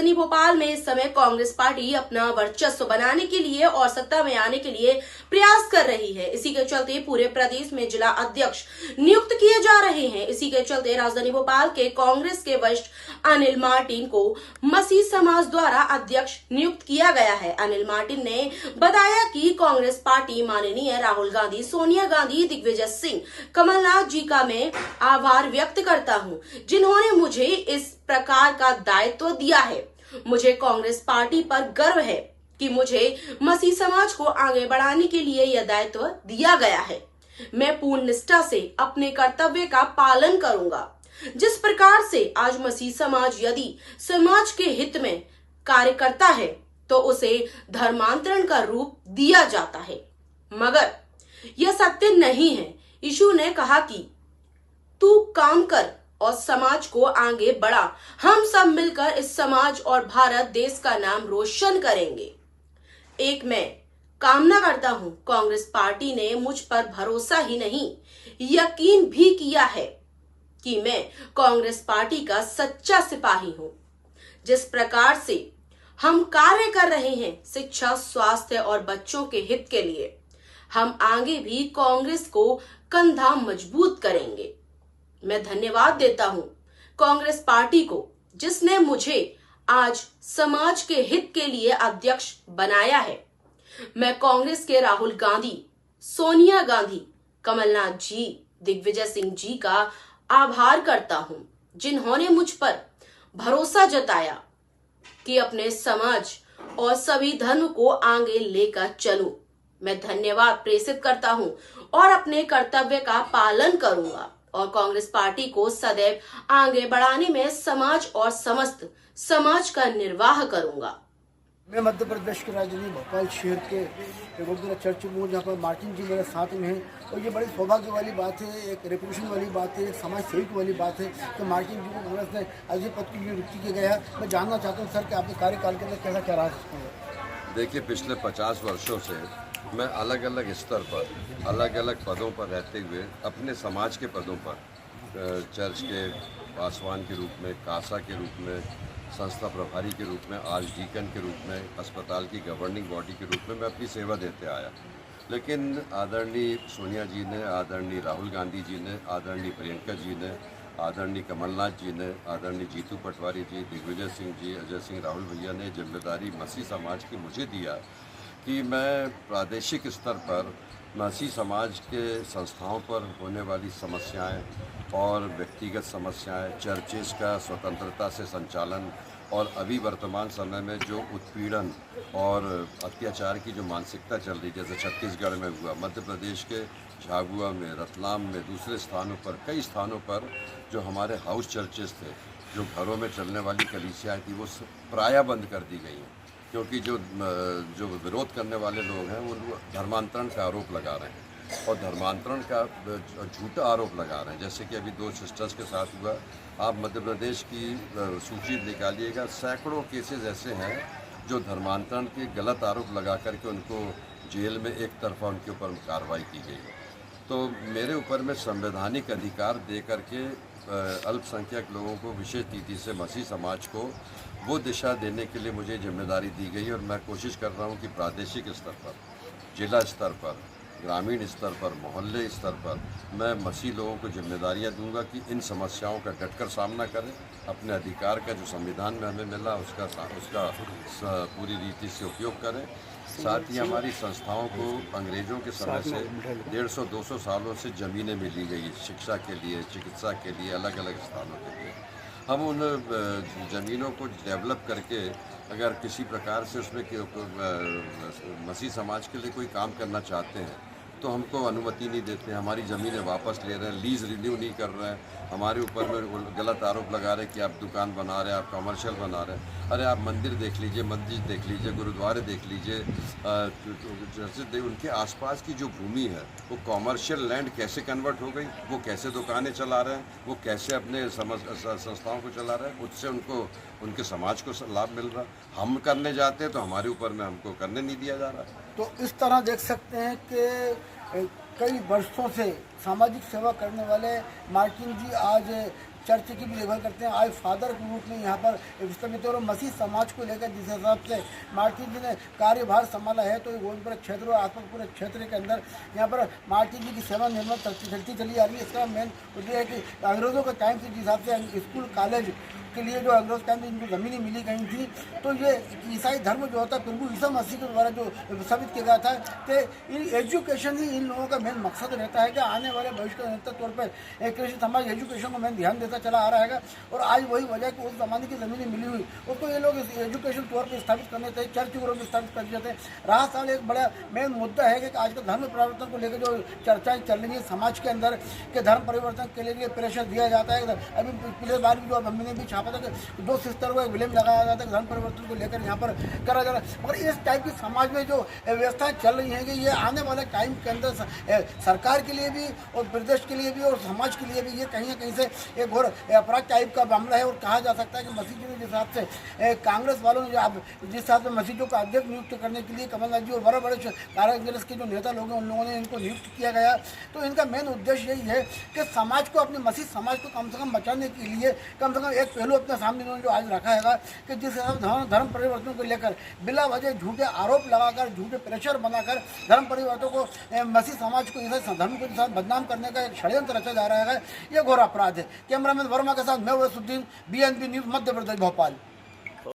राजधानी भोपाल में इस समय कांग्रेस पार्टी अपना वर्चस्व बनाने के लिए और सत्ता में आने के लिए प्रयास कर रही है। इसी के चलते पूरे प्रदेश में जिला अध्यक्ष नियुक्त किए जा रहे हैं। इसी के चलते राजधानी भोपाल के कांग्रेस के वरिष्ठ अनिल मार्टिन को मसीह समाज द्वारा अध्यक्ष नियुक्त किया गया है। अनिल मार्टिन ने बताया कि कांग्रेस पार्टी माननीय राहुल गांधी, सोनिया गांधी, दिग्विजय सिंह, कमलनाथ जी का मैं आभार व्यक्त करता हूं, जिन्होंने मुझे इस प्रकार का दायित्व दिया है। मुझे कांग्रेस पार्टी पर गर्व है कि मुझे मसीह समाज को आगे बढ़ाने के लिए यह दायित्व दिया गया है। मैं पूर्ण निष्ठा से अपने कर्तव्य का पालन करूंगा। जिस प्रकार से आज मसीह समाज यदि समाज के हित में कार्य करता है तो उसे धर्मांतरण का रूप दिया जाता है, मगर यह सत्य नहीं है। यीशु ने कहा कि तू काम कर और समाज को आगे बढ़ा। हम सब मिलकर इस समाज और भारत देश का नाम रोशन करेंगे। एक मैं कामना करता हूं, कांग्रेस पार्टी ने मुझ पर भरोसा ही नहीं, यकीन भी किया है कि मैं कांग्रेस पार्टी का सच्चा सिपाही हूं। जिस प्रकार से हम कार्य कर रहे हैं शिक्षा, स्वास्थ्य और बच्चों के हित के लिए, हम आगे भी कांग्रेस को कंधा मजबूत करेंगे। मैं धन्यवाद देता हूं कांग्रेस पार्टी को, जिसने मुझे आज समाज के हित के लिए अध्यक्ष बनाया है। मैं कांग्रेस के राहुल गांधी, सोनिया गांधी, कमलनाथ जी, दिग्विजय सिंह जी का आभार करता हूं, जिन्होंने मुझ पर भरोसा जताया कि अपने समाज और सभी धर्म को आगे लेकर चलूं। मैं धन्यवाद प्रेषित करता हूं और अपने कर्तव्य का पालन करूंगा और कांग्रेस पार्टी को सदैव आगे बढ़ाने में समाज और समस्त समाज का निर्वाह करूंगा। मैं मध्य प्रदेश के राजधानी भोपाल शहर के गुरुद्वारा चर्च में हूँ, जहाँ पर मार्टिन जी मेरे साथ में हैं और ये बड़ी सौभाग्य वाली बात है, एक रेपुटेशन वाली बात है, एक समाज सेवक वाली बात है कि मार्टिन जी को कांग्रेस ने अध्यक्ष पद की नियुक्ति किया गया है। मैं जानना चाहता हूँ सर कि आपके कार्यकाल के अंदर कैसा क्या रहा? देखिए, पिछले 50 वर्षों से मैं अलग अलग स्तर पर, अलग अलग पदों पर रहते हुए अपने समाज के पदों पर, चर्च के पासवान के रूप में, कासा के रूप में, संस्था प्रभारी के रूप में, आर्चडीकन के रूप में, अस्पताल की गवर्निंग बॉडी के रूप में मैं अपनी सेवा देते आया। लेकिन आदरणीय सोनिया जी ने, आदरणीय राहुल गांधी जी ने, आदरणीय प्रियंका जी ने, आदरणीय कमलनाथ जी ने, आदरणीय जीतू पटवारी जी, दिग्विजय सिंह जी, अजय सिंह राहुल भैया ने जिम्मेदारी मसीह समाज की मुझे दिया कि मैं प्रादेशिक स्तर पर मसीह समाज के संस्थाओं पर होने वाली समस्याएं और व्यक्तिगत समस्याएं, चर्चेस का स्वतंत्रता से संचालन और अभी वर्तमान समय में जो उत्पीड़न और अत्याचार की जो मानसिकता चल रही, जैसे छत्तीसगढ़ में हुआ, मध्य प्रदेश के झाबुआ में, रतलाम में, दूसरे स्थानों पर, कई स्थानों पर जो हमारे हाउस चर्चेस थे, जो घरों में चलने वाली कलीसियाएँ थी, वो प्रायः बंद कर दी गई हैं, क्योंकि जो विरोध करने वाले लोग हैं वो धर्मांतरण का आरोप लगा रहे हैं और धर्मांतरण का झूठा आरोप लगा रहे हैं। जैसे कि अभी 2 सिस्टर्स के साथ हुआ, आप मध्य प्रदेश की सूची निकालिएगा, सैकड़ों केसेस ऐसे हैं जो धर्मांतरण के गलत आरोप लगा करके उनको जेल में एक तरफा उनके ऊपर कार्रवाई की गई। तो मेरे ऊपर में संवैधानिक अधिकार दे करके अल्पसंख्यक लोगों को, विशेष रीति से मसीह समाज को वो दिशा देने के लिए मुझे जिम्मेदारी दी गई और मैं कोशिश कर रहा हूँ कि प्रादेशिक स्तर पर, जिला स्तर पर, ग्रामीण स्तर पर, मोहल्ले स्तर पर मैं मसीह लोगों को जिम्मेदारियाँ दूंगा कि इन समस्याओं का डटकर सामना करें, अपने अधिकार का जो संविधान में हमें मिला उसका पूरी रीति से उपयोग करें। साथ ही हमारी संस्थाओं को अंग्रेज़ों के समय से 150-200 सालों से ज़मीनें मिली गई, शिक्षा के लिए, चिकित्सा के लिए, अलग अलग स्थानों के लिए। हम उन ज़मीनों को डेवलप करके अगर किसी प्रकार से उसमें मसीह समाज के लिए कोई काम करना चाहते हैं तो हमको अनुमति नहीं देते, हमारी ज़मीनें वापस ले रहे हैं, लीज़ रिन्यू नहीं कर रहे हैं, हमारे ऊपर में गलत आरोप लगा रहे हैं कि आप दुकान बना रहे हैं, आप कमर्शियल बना रहे हैं। अरे आप मंदिर देख लीजिए, मस्जिद देख लीजिए, गुरुद्वारे देख लीजिए, जैसे उनके आसपास की जो भूमि है वो कॉमर्शियल लैंड कैसे कन्वर्ट हो गई, वो कैसे दुकानें चला रहे हैं, वो कैसे अपने संस्थाओं को चला रहे हैं, उससे उनको, उनके समाज को लाभ मिल रहा। हम करने जाते हैं तो हमारे ऊपर में हमको करने नहीं दिया जा रहा। तो इस तरह देख सकते हैं कि कई वर्षों से सामाजिक सेवा करने वाले मार्टिन जी आज चर्च की भी देखभाल करते हैं। आज फादर के रूप में यहाँ पर विस्थापित और मसीह समाज को लेकर जिस हिसाब से मार्टिन जी ने कार्यभार संभाला है, तो गोविंदपुरा क्षेत्र और आसपास पूरे क्षेत्र के अंदर यहाँ पर मार्टिन जी की सेवा निर्मल चलती चली आ रही है। इसका मेन उद्देश्य है कि अंग्रेज़ों के टाइम से जिस हिसाब से स्कूल कॉलेज के लिए जो अंग्रेज टाइम में इनको ज़मीनें मिली गई थी, तो ये ईसाई धर्म जो होता है प्रभु ईसा मसीह के द्वारा जो स्थापित किया गया था कि इन एजुकेशन ही इन लोगों का मेन मकसद रहता है कि आने वाले भविष्य के निरंतर तौर पर कृषि समाज एजुकेशन को मेन ध्यान देता चला आ रहा है। और आज वही वजह कि उस ज़माने की ज़मीनें मिली हुई उसको ये लोग एजुकेशन तौर पर स्थापित करने थे, चर्च के रूप में स्थापित कर दिए थे। रहा साल एक बड़ा मेन मुद्दा है कि आज का धर्म परिवर्तन को लेकर जो चर्चाएँ चल रही है समाज के अंदर के धर्म परिवर्तन के लिए प्रेशर दिया जाता है। अभी पिछले बार भी जो हमने भी छापा था कि 2 सिस्टर को एक विलेम लगाया जाता है धर्म परिवर्तन को लेकर यहाँ पर करा जा रहा है। मगर इस टाइप की समाज में जो व्यवस्थाएं चल रही हैं कि ये आने वाले टाइम के अंदर सरकार के लिए भी और प्रदेश के लिए भी और समाज के लिए भी ये कहीं ना कहीं से एक और अपराध टाइप का मामला है। और कहा जा सकता है कि मसीह जी ने जिस हिसाब से कांग्रेस वालों ने जिस हिसाब से मसीह को अध्यक्ष नियुक्त करने के लिए कमलनाथ जी और बड़े बड़े कांग्रेस के जो नेता लोग हैं उन लोगों ने इनको नियुक्त किया गया, तो इनका मेन उद्देश्य यही है कि समाज को अपने मसीह समाज को कम से कम बचाने के लिए कम से कम एक पहलू अपने सामने इन्होंने जो आज रखा है कि जिस हिसाब से धर्म परिवर्तन को लेकर बिला वजह झूठे आरोप लगाकर झूठे प्रेशर बनाकर धर्म परिवर्तन को मसीह समाज को इस धर्म को साथ बदनाम करने का एक षड्यंत्र रचा जा रहा है। ये घोर अपराध है। कैमरामैन वर्मा के साथ मैं वैसुद्दीन, BNB न्यूज़ मध्य प्रदेश भोपाल।